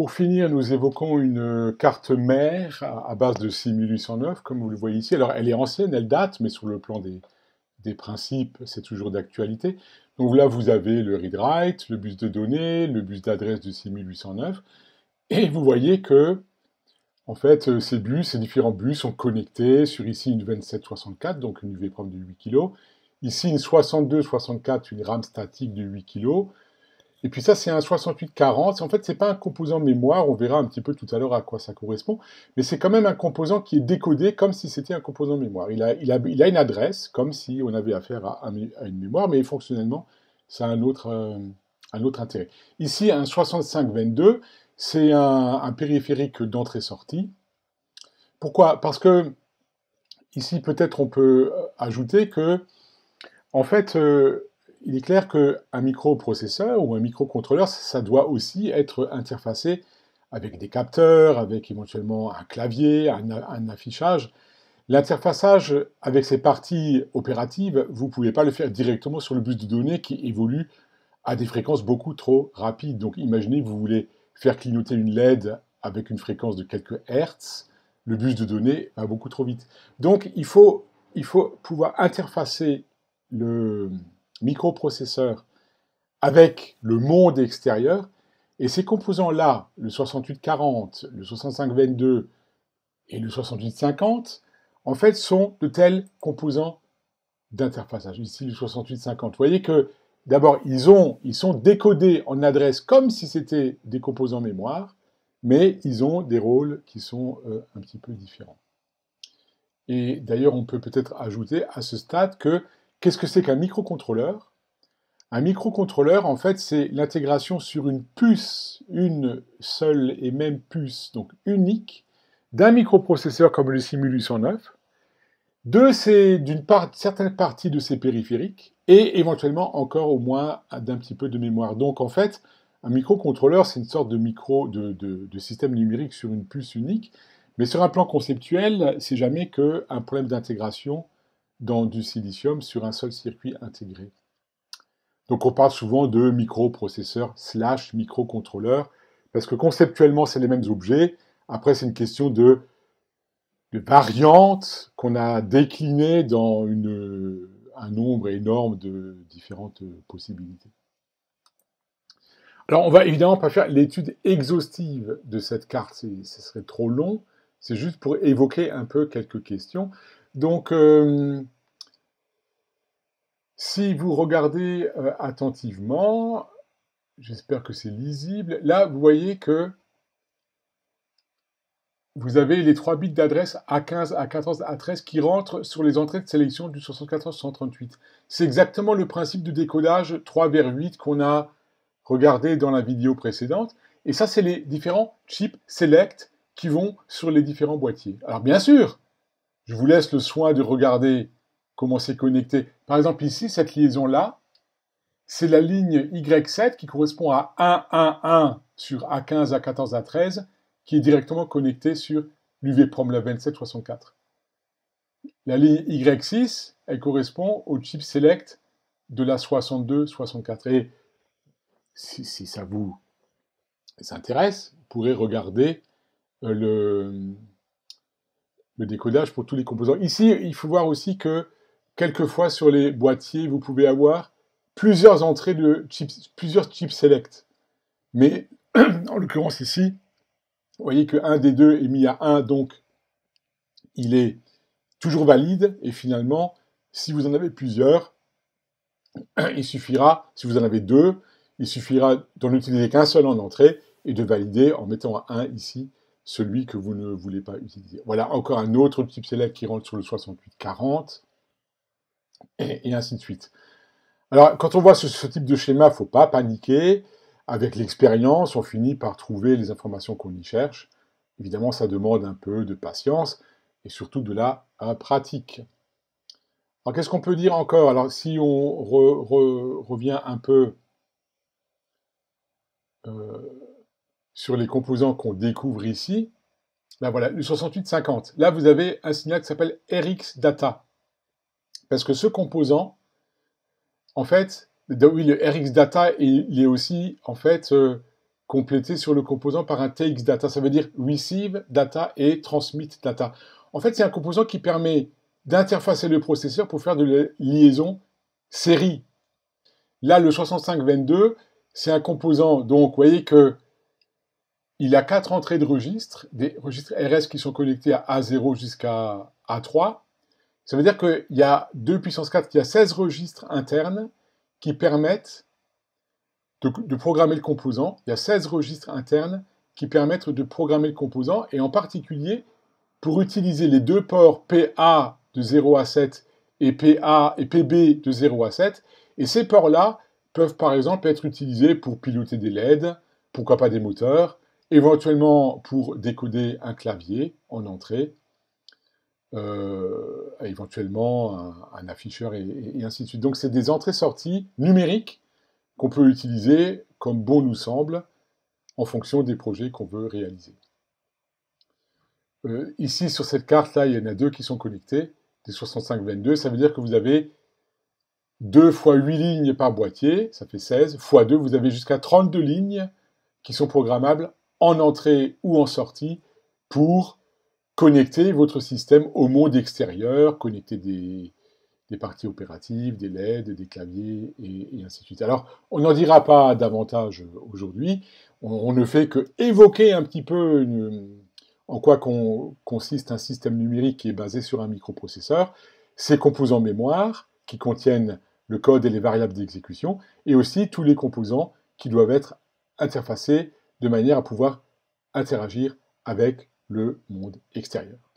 pour finir, nous évoquons une carte mère à base de 6809, comme vous le voyez ici. Alors, elle est ancienne, elle date, mais sur le plan des principes, c'est toujours d'actualité. Donc là, vous avez le read-write, le bus de données, le bus d'adresse de 6809, et vous voyez que, en fait, ces différents bus sont connectés sur ici une 2764, donc une UV-prom de 8 kg, ici une 6264, une RAM statique de 8 kg, et puis ça, c'est un 6840. En fait, c'est pas un composant mémoire, on verra un petit peu tout à l'heure à quoi ça correspond, mais c'est quand même un composant qui est décodé comme si c'était un composant mémoire. Il a une adresse, comme si on avait affaire à une mémoire, mais fonctionnellement, ça a un autre intérêt. Ici, un 6522, c'est un périphérique d'entrée-sortie. Pourquoi? Parce que ici, peut-être on peut ajouter que, en fait, il est clair qu'un microprocesseur ou un microcontrôleur, ça doit aussi être interfacé avec des capteurs, avec éventuellement un clavier, un affichage. L'interfaçage avec ces parties opératives, vous ne pouvez pas le faire directement sur le bus de données qui évolue à des fréquences beaucoup trop rapides. Donc imaginez, vous voulez faire clignoter une LED avec une fréquence de quelques hertz, le bus de données va beaucoup trop vite. Donc il faut pouvoir interfacer le microprocesseur avec le monde extérieur, et ces composants-là, le 6840, le 6522 et le 6850, en fait, sont de tels composants d'interfaçage. Ici, le 6850. Vous voyez que, d'abord, ils sont décodés en adresse comme si c'était des composants mémoire, mais ils ont des rôles qui sont un petit peu différents. Et d'ailleurs, on peut peut-être ajouter à ce stade que, qu'est-ce que c'est qu'un microcontrôleur? Un microcontrôleur, en fait, c'est l'intégration sur une puce, une seule et même puce, donc unique, d'un microprocesseur comme le 6809, d'une certaine partie de ses périphériques, et éventuellement encore au moins d'un petit peu de mémoire. Donc, en fait, un microcontrôleur, c'est une sorte de système numérique sur une puce unique, mais sur un plan conceptuel, c'est jamais qu'un problème d'intégration dans du silicium sur un seul circuit intégré. Donc on parle souvent de microprocesseur / microcontrôleur, parce que conceptuellement c'est les mêmes objets. Après c'est une question de variantes qu'on a déclinées dans un nombre énorme de différentes possibilités. Alors on va évidemment pas faire l'étude exhaustive de cette carte, ce serait trop long. C'est juste pour évoquer un peu quelques questions. Donc si vous regardez attentivement, j'espère que c'est lisible. Là, vous voyez que vous avez les 3 bits d'adresse A15, A14, A13 qui rentrent sur les entrées de sélection du 74-138. C'est exactement le principe du décodage 3 vers 8 qu'on a regardé dans la vidéo précédente. Et ça, c'est les différents chips select qui vont sur les différents boîtiers. Alors bien sûr, je vous laisse le soin de regarder comment c'est connecté. Par exemple ici, cette liaison-là, c'est la ligne Y7 qui correspond à 111 sur A15, A14, A13, qui est directement connectée sur l'UV-prom, la 2764. La ligne Y6, elle correspond au chip select de la 6264. Et si ça vous intéresse, vous pourrez regarder le décodage pour tous les composants. Ici, il faut voir aussi que quelquefois sur les boîtiers, vous pouvez avoir plusieurs entrées de chips, plusieurs chips select. Mais en l'occurrence ici, vous voyez qu'un des deux est mis à 1, donc il est toujours valide. Et finalement, si vous en avez plusieurs, il suffira, si vous en avez deux, il suffira d'en utiliser qu'un seul en entrée et de valider en mettant à 1 ici celui que vous ne voulez pas utiliser. Voilà encore un autre chip select qui rentre sur le 6840 et ainsi de suite. Alors, quand on voit ce type de schéma, il ne faut pas paniquer. Avec l'expérience, on finit par trouver les informations qu'on y cherche. Évidemment, ça demande un peu de patience et surtout de la pratique. Alors, qu'est-ce qu'on peut dire encore? Alors, si on revient un peu sur les composants qu'on découvre ici, ben voilà, le 6850. Là, vous avez un signal qui s'appelle RX Data. Parce que ce composant, en fait, oui, le RX Data, il est aussi, en fait, complété sur le composant par un takes data. Ça veut dire receive data et transmit data. En fait, c'est un composant qui permet d'interfacer le processeur pour faire de la liaison série. Là, le 6522, c'est un composant, donc vous voyez que il a 4 entrées de registres, des registres RS qui sont connectés à A0 jusqu'à A3. Ça veut dire qu'il y a 2 puissance 4, il y a 16 registres internes qui permettent de programmer le composant. Il y a 16 registres internes qui permettent de programmer le composant, et en particulier, pour utiliser les deux ports PA de 0 à 7 et PA et PB de 0 à 7, et ces ports-là peuvent par exemple être utilisés pour piloter des LED, pourquoi pas des moteurs, éventuellement pour décoder un clavier en entrée, éventuellement un afficheur et ainsi de suite. Donc c'est des entrées-sorties numériques qu'on peut utiliser comme bon nous semble en fonction des projets qu'on veut réaliser. Ici sur cette carte-là, il y en a 2 qui sont connectés, des 6522, ça veut dire que vous avez 2 fois 8 lignes par boîtier, ça fait 16, fois 2, vous avez jusqu'à 32 lignes qui sont programmables en entrée ou en sortie pour connecter votre système au monde extérieur, connecter des parties opératives, des LED, des claviers, et ainsi de suite. Alors, on n'en dira pas davantage aujourd'hui, on ne fait que évoquer un petit peu en quoi consiste un système numérique qui est basé sur un microprocesseur, ses composants mémoire, qui contiennent le code et les variables d'exécution, et aussi tous les composants qui doivent être interfacés de manière à pouvoir interagir avec le monde extérieur.